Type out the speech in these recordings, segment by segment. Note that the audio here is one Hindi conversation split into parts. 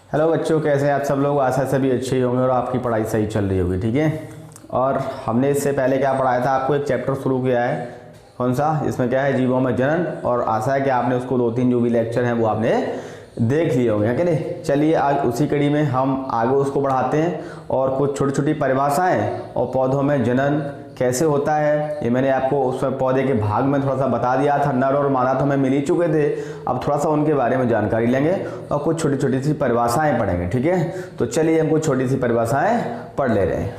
हेलो बच्चों, कैसे हैं आप सब लोग। आशा सभी अच्छे ही होंगे और आपकी पढ़ाई सही चल रही होगी। ठीक है। और हमने इससे पहले क्या पढ़ाया था, आपको एक चैप्टर शुरू किया है। कौन सा? इसमें क्या है, जीवों में जनन। और आशा है कि आपने उसको 2-3 जो भी लेक्चर हैं वो आपने देख लिए होंगे, है कि नहीं। चलिए आज उसी कड़ी में हम आगे उसको बढ़ाते हैं और कुछ छोटी छोटी परिभाषाएँ और पौधों में जनन कैसे होता है ये मैंने आपको उसमें पौधे के भाग में थोड़ा सा बता दिया था। नर और मादा तो हमें मिल ही चुके थे। अब थोड़ा सा उनके बारे में जानकारी लेंगे और कुछ छोटी छोटी सी परिभाषाएं पढ़ेंगे। ठीक है, तो चलिए हम कुछ छोटी सी परिभाषाएं पढ़ ले रहे हैं।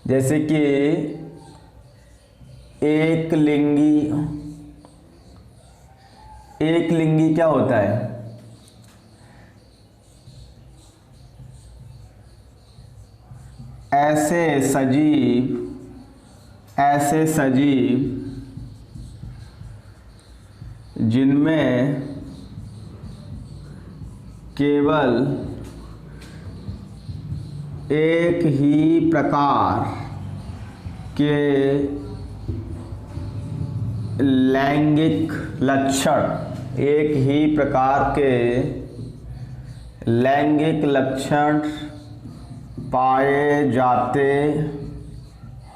जैसे कि एक लिंगी क्या होता है? ऐसे सजीव जिनमें केवल एक ही प्रकार के लैंगिक लक्षण पाए जाते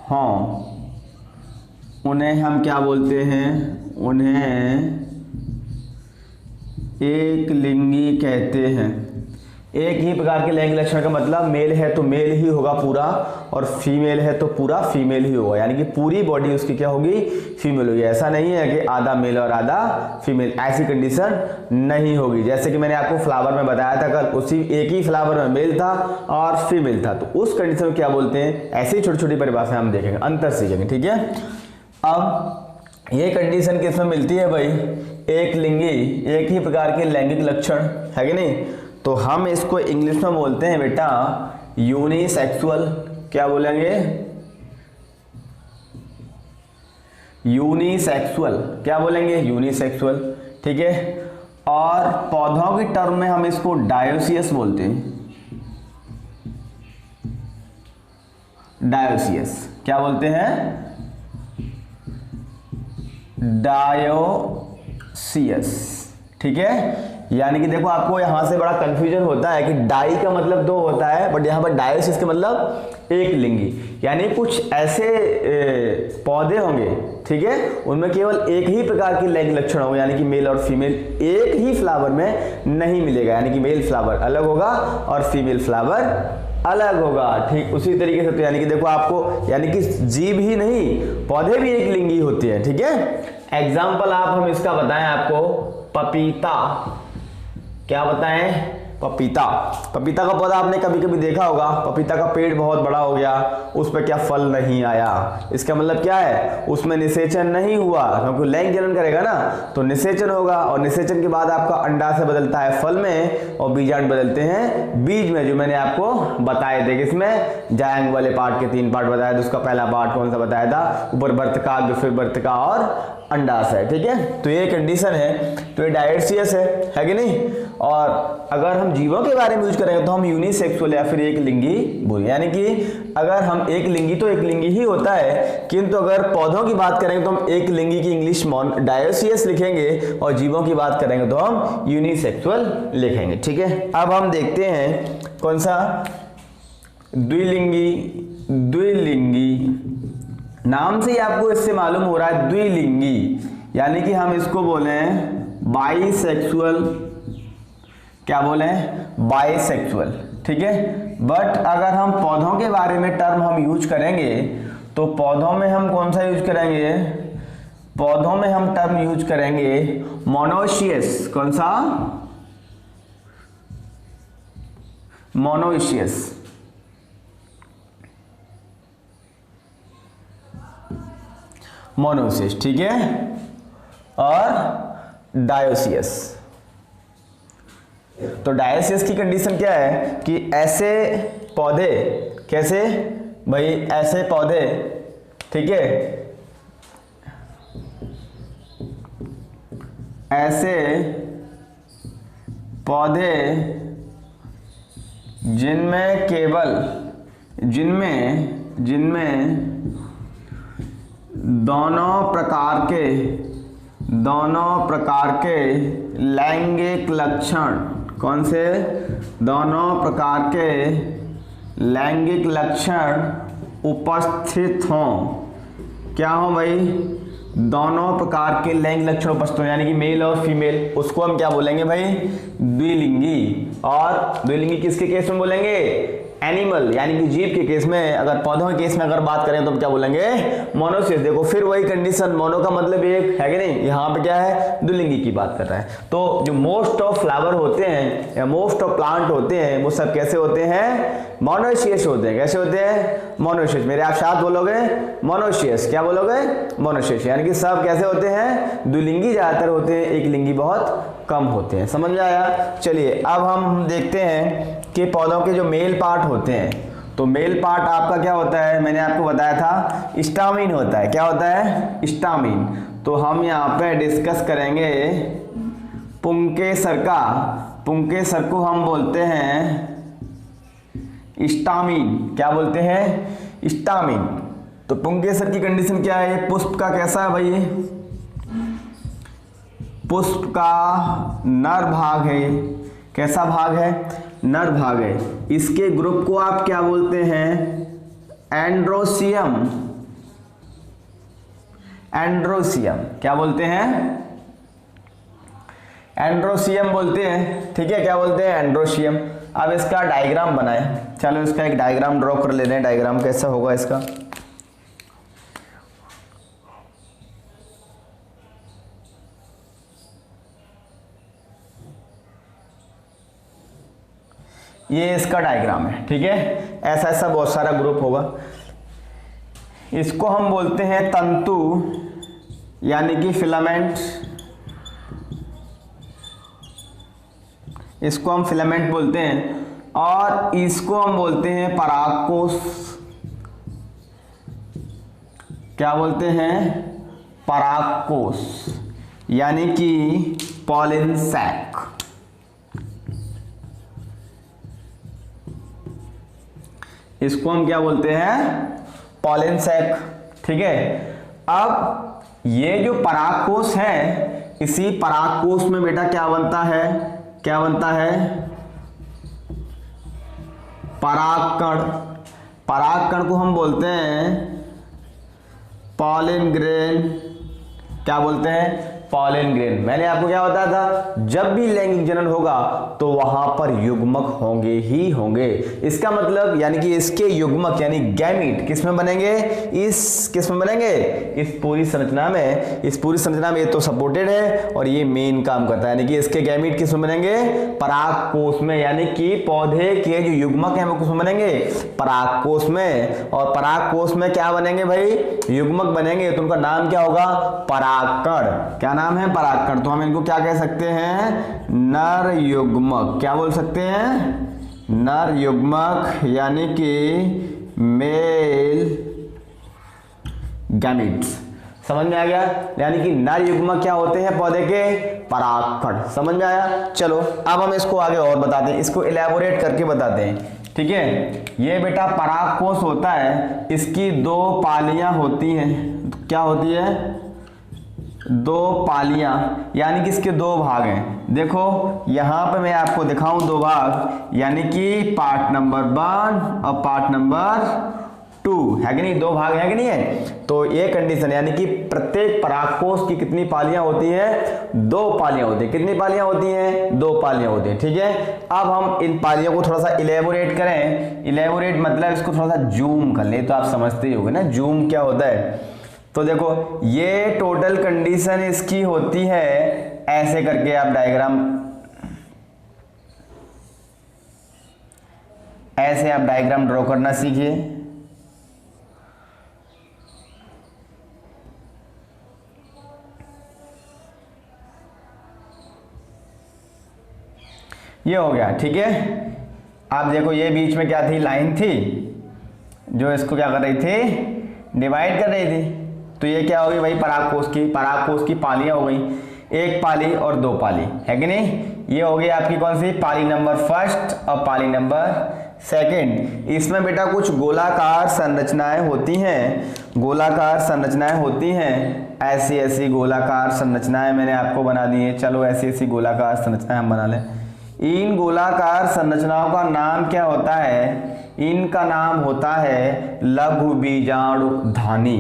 हों, उन्हें हम क्या बोलते हैं? उन्हें एक लिंगी कहते हैं। एक ही प्रकार के लैंगिक लक्षण का मतलब मेल है तो मेल ही होगा पूरा, और फीमेल है तो पूरा फीमेल ही होगा, यानी कि पूरी बॉडी उसकी क्या होगी? फीमेल होगी। ऐसा नहीं है कि आधा मेल और आधा फीमेल, ऐसी कंडीशन नहीं होगी। जैसे कि मैंने आपको फ्लावर में बताया था कल, उसी एक ही फ्लावर में मेल था और फीमेल था, तो उस कंडीशन में क्या बोलते हैं? ऐसी छोटी छोटी परिभाषाएं हम देखेंगे, अंतर सीखेंगे। ठीक है। अब ये कंडीशन किसमें मिलती है भाई? एक लिंगी, एक ही प्रकार के लैंगिक लक्षण, है कि नहीं। तो हम इसको इंग्लिश में बोलते हैं बेटा यूनिसेक्सुअल। क्या बोलेंगे? यूनिसेक्सुअल। क्या बोलेंगे? यूनिसेक्सुअल। ठीक है। और पौधों की टर्म में हम इसको डायोसियस बोलते हैं। डायोसियस क्या बोलते हैं? डायोसियस। ठीक है। यानी कि देखो आपको यहां से बड़ा कंफ्यूजन होता है कि डाई का मतलब दो होता है, बट यहां पर डायोसिस का मतलब एक लिंगी। यानी कुछ ऐसे पौधे होंगे, ठीक है, उनमें केवल एक ही प्रकार के लैंगिक लक्षण होंगे, यानी कि मेल और फीमेल एक ही फ्लावर में नहीं मिलेगा, यानी कि मेल फ्लावर अलग होगा और फीमेल फ्लावर अलग होगा। ठीक उसी तरीके से तो यानी कि देखो आपको, यानी कि जीव ही नहीं पौधे भी एक लिंगी होते हैं। ठीक है। एग्जाम्पल आप हम इसका बताएं आपको, पपीता। क्या बताएं? पपीता। पपीता का पौधा आपने कभी कभी देखा होगा, पपीता का पेड़ बहुत बड़ा हो गया, उस पर क्या फल नहीं आया। इसका मतलब क्या है? उसमें निषेचन नहीं हुआ, क्योंकि लैंगिक जनन करेगा ना तो निषेचन होगा, और निषेचन के बाद आपका अंडा से बदलता है फल में और बीजांड बदलते हैं बीज में, जो मैंने आपको बताए थे। किसमें? जायंग वाले पार्ट के 3 पार्ट बताया थे। उसका पहला पार्ट कौन सा बताया था? ऊपर वर्तिका, फिर वर्तिका और अंडाशय। ठीक है। तो ये कंडीशन है, तो ये डायोसियस है कि नहीं। और अगर हम जीवों के बारे में यूज करेंगे तो हम यूनिसेक्सुअल या फिर एक लिंगी बोलेंगे, यानी कि अगर हम एक लिंगी तो एक लिंगी ही होता है, किंतु अगर पौधों की बात करेंगे तो हम एक लिंगी की इंग्लिश डायोसियस लिखेंगे, और जीवों की बात करेंगे तो हम यूनिसेक्सुअल लिखेंगे। ठीक है। अब हम देखते हैं कौन सा? द्विलिंगी। नाम से ही आपको इससे मालूम हो रहा है द्विलिंगी, यानी कि हम इसको बोले बाइसेक्सुअल। क्या बोले? बाइसेक्सुअल। ठीक है। बट अगर हम पौधों के बारे में टर्म हम यूज करेंगे तो पौधों में हम कौन सा यूज करेंगे? पौधों में हम टर्म यूज करेंगे मोनोइशियस। कौन सा? मोनोइशियस। मोनोसिस। ठीक है। और डायोसियस। तो डायोसियस की कंडीशन क्या है कि ऐसे पौधे, कैसे भाई? ऐसे पौधे, ठीक है, ऐसे पौधे जिनमें दोनों प्रकार के दोनों प्रकार के लैंगिक लक्षण, कौन से? दोनों प्रकार के लैंगिक लक्षण उपस्थित हों। क्या हो भाई? दोनों प्रकार के लैंगिक लक्षण उपस्थित हों, यानी कि मेल और फीमेल, उसको हम क्या बोलेंगे भाई? द्विलिंगी। और द्विलिंगी किसके केस में बोलेंगे? एनिमल यानी कि जीव के केस में। अगर पौधों के केस में अगर बात करें तो हम क्या बोलेंगे? मोनोसियस। देखो फिर वही कंडीशन, मोनो का मतलब एक है कि नहीं, यहाँ पे क्या है? द्विलिंगी की बात कर रहा है। तो जो मोस्ट ऑफ फ्लावर होते हैं या मोस्ट ऑफ प्लांट होते हैं वो सब कैसे होते हैं? मोनोसियस होते हैं। कैसे होते हैं? मोनोसियस। मेरे आप साथ बोलोगे मोनोसियस। क्या बोलोगे? मोनोसियस। यानी कि सब कैसे होते हैं? द्विलिंगी ज्यादातर होते हैं, एक लिंगी बहुत कम होते हैं। समझ में आया? चलिए अब हम देखते हैं कि पौधों के जो मेल पार्ट होते हैं, तो मेल पार्ट आपका क्या होता है? मैंने आपको बताया था स्टामिन होता है। क्या होता है? स्टामिन। तो हम यहाँ पे डिस्कस करेंगे पुंकेसर का। पुंकेसर को हम बोलते हैं स्टामिन। क्या बोलते हैं? स्टामिन। तो पुंकेसर की कंडीशन क्या है? पुष्प का कैसा है भाई? पुष्प का नर भाग है। कैसा भाग है? नर भाग है। इसके ग्रुप को आप क्या बोलते हैं? एंड्रोसियम। एंड्रोसियम। क्या बोलते हैं? एंड्रोसियम बोलते हैं। ठीक है, क्या बोलते हैं? एंड्रोसियम। अब इसका डायग्राम बनाएं। चलो इसका एक डायग्राम ड्रॉ कर लेते हैं। डायग्राम कैसा होगा इसका? ये इसका डायग्राम है। ठीक है, ऐसा ऐसा बहुत सारा ग्रुप होगा। इसको हम बोलते हैं तंतु यानी कि फिलामेंट। इसको हम फिलामेंट बोलते हैं। और इसको हम बोलते हैं परागकोश। क्या बोलते हैं? परागकोश यानी कि पॉलिन सैक। इसको हम क्या बोलते हैं? Pollen sac. ठीक है, अब ये जो परागकोश है, इसी परागकोश में बेटा क्या बनता है? क्या बनता है? परागकण। परागकण को हम बोलते हैं पॉलिन ग्रेन। क्या बोलते हैं? Pollen grain. मैंने आपको क्या बताया था? जब भी लैंगिक जनन होगा तो वहां पर युग्मक होंगे ही होंगे। इसका मतलब यानी कि इसके युग्मक यानी गैमीट किस में बनेंगे? इस किस में बनेंगे? इस पूरी संरचना में। इस पूरी संरचना में ये तो सपोर्टेड है और ये मेन काम करता है, यानी कि इसके गैमीट किस में बनेंगे? परागकोश में। यानी कि पौधे के जो युग्मक हैं वो किस में बनेंगे? परागकोश में। और परागकोश में क्या बनेंगे भाई? युग्मक बनेंगे। तो उनका नाम क्या होगा? परागकण। क्या नाम है? परागकण। तो हम इनको क्या कह सकते हैं? नर युग्मक। क्या बोल सकते हैं? नर युग्मक यानी कि मेल गैमीट्स। समझ में आ गया? यानी कि नर युग्मक क्या होते हैं? पौधे के परागकण। समझ में आया? चलो अब हम इसको आगे और बताते हैं, इसको इलेबोरेट करके बताते हैं। ठीक है, ये बेटा परागकोश होता है। इसकी दो पालियां होती हैं। क्या होती है? दो पालियां, यानी कि इसके दो भाग हैं। देखो यहां पे मैं आपको दिखाऊं दो भाग, यानी कि पार्ट नंबर 1 और पार्ट नंबर 2 है कि नहीं? दो भाग है कि नहीं है? तो ये कंडीशन यानी कि प्रत्येक परागकोश की कितनी पालियां होती हैं? दो पालियां होती हैं। कितनी पालियां होती हैं? दो पालियां होती हैं। ठीक है, अब हम इन पालियों को थोड़ा सा इलेबोरेट करें। इलेबोरेट मतलब इसको थोड़ा सा जूम कर ले, तो आप समझते ही होंगे ना जूम क्या होता है। तो देखो ये टोटल कंडीशन इसकी होती है ऐसे करके। आप डायग्राम ऐसे आप डायग्राम ड्रॉ करना सीखिए। ये हो गया। ठीक है, आप देखो ये बीच में क्या थी? लाइन थी जो इसको क्या कर रही थी? डिवाइड कर रही थी। तो ये क्या होगी भाई? परागकोश की पालियां हो गई, एक पाली और दो पाली, है कि नहीं? ये हो गई आपकी कौन सी? पाली नंबर 1 और पाली नंबर सेकंड, इसमें बेटा कुछ गोलाकार संरचनाएं होती हैं, गोलाकार संरचनाएं होती हैं, ऐसी ऐसी गोलाकार संरचनाएं मैंने आपको बना दी है। चलो ऐसी ऐसी गोलाकार संरचनाएं हम बना लें। इन गोलाकार संरचनाओं का नाम क्या होता है? इनका नाम होता है लघु बीजाणु धानी।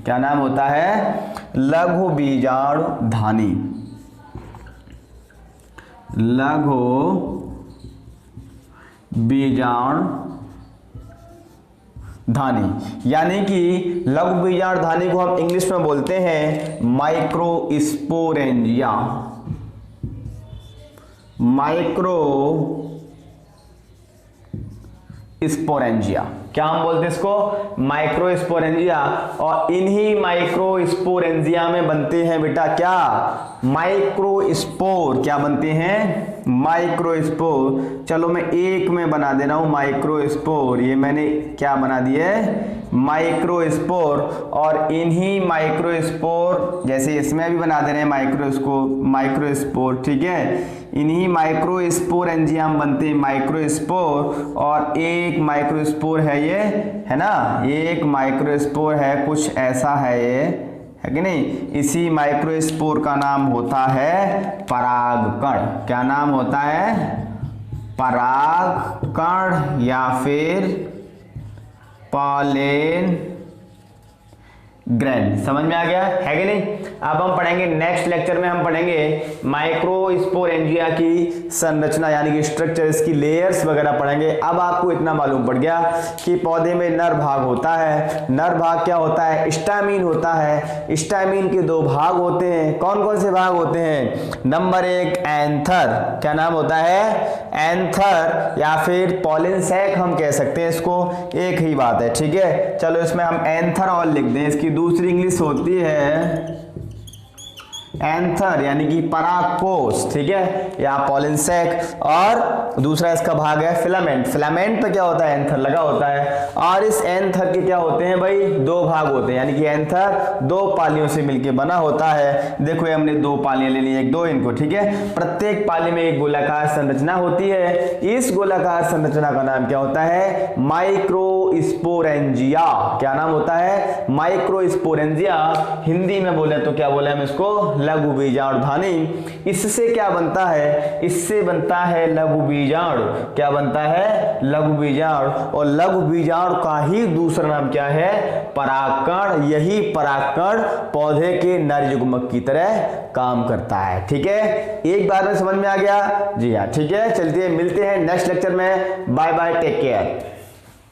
क्या नाम होता है? लघु बीजाणु धानी। लघु बीजाणु धानी, यानी कि लघु बीजाणु धानी को हम इंग्लिश में बोलते हैं माइक्रोस्पोरेंजिया। माइक्रोस्पोरेंजिया, क्या हम बोलते हैं इसको? माइक्रोस्पोरेंजिया। और इन्हीं माइक्रोस्पोरेंजिया में बनते हैं बेटा क्या? माइक्रोस्पोर। क्या बनते हैं? माइक्रोस्पोर। चलो मैं एक में बना दे रहा हूं माइक्रोस्पोर। ये मैंने क्या बना दिया है? माइक्रोस्पोर। और इन्हीं माइक्रोस्पोर, जैसे इसमें भी बना दे रहे हैं माइक्रोस्पोर, ठीक है। इन्हीं माइक्रोस्पोरेंजियम बनते हैं माइक्रोस्पोर। और एक माइक्रोस्पोर है ये, है ना, ये एक माइक्रोस्पोर है, कुछ ऐसा है ये, है कि नहीं। इसी माइक्रोस्पोर का नाम होता है परागकण। क्या नाम होता है? परागकण या फिर पॉलन ग्रैंड। समझ में आ गया है कि नहीं? अब हम पढ़ेंगे नेक्स्ट लेक्चर में, हम पढ़ेंगे माइक्रोस्पोरेंजिया की संरचना, यानी कि स्ट्रक्चर, इसकी लेयर्स वगैरह पढ़ेंगे। अब आपको इतना मालूम पड़ गया कि पौधे में नर भाग होता है। नर भाग क्या होता है? स्टैमिन होता है। स्टैमिन के दो भाग होते हैं। कौन कौन से भाग होते हैं? नंबर एक एंथर। क्या नाम होता है? एंथर या फिर पॉलन सैक हम कह सकते हैं इसको, एक ही बात है, ठीक है। चलो इसमें हम एंथर और लिख दें। इसकी दूसरी इंग्लिश होती है एंथर, यानी कि परागकोश, ठीक है, या पॉलन सैक। और दूसरा इसका भाग है फिलामेंट। फिलामेंट पे क्या होता है? एंथर लगा होता है। और इस एंथर के क्या होते हैं भाई? दो भाग होते हैं, यानी कि एंथर दो पालियों से मिलकर बना होता है। देखो ये हमने दो पालियां ले ली, एक दो इनको, ठीक है। प्रत्येक पाली में एक गोलाकार संरचना होती है। इस गोलाकार संरचना का नाम क्या होता है? माइक्रोस्पोरेंजिया। क्या नाम होता है? माइक्रोस्पोरेंजिया। हिंदी में बोले तो क्या बोले हम इसको? लघु बीजाणु धानी। इससे क्या बनता है? इससे बनता है लघु बीजाणु। क्या बनता है? लघु बीजाणु। और लघु बीजाणु का ही दूसरा नाम क्या है? परागकण। यही परागकण पौधे के नर युग्मक की तरह काम करता है, ठीक है। एक बार में समझ में आ गया? जी हाँ, ठीक है। चलते मिलते हैं नेक्स्ट लेक्चर में। Bye bye, take care.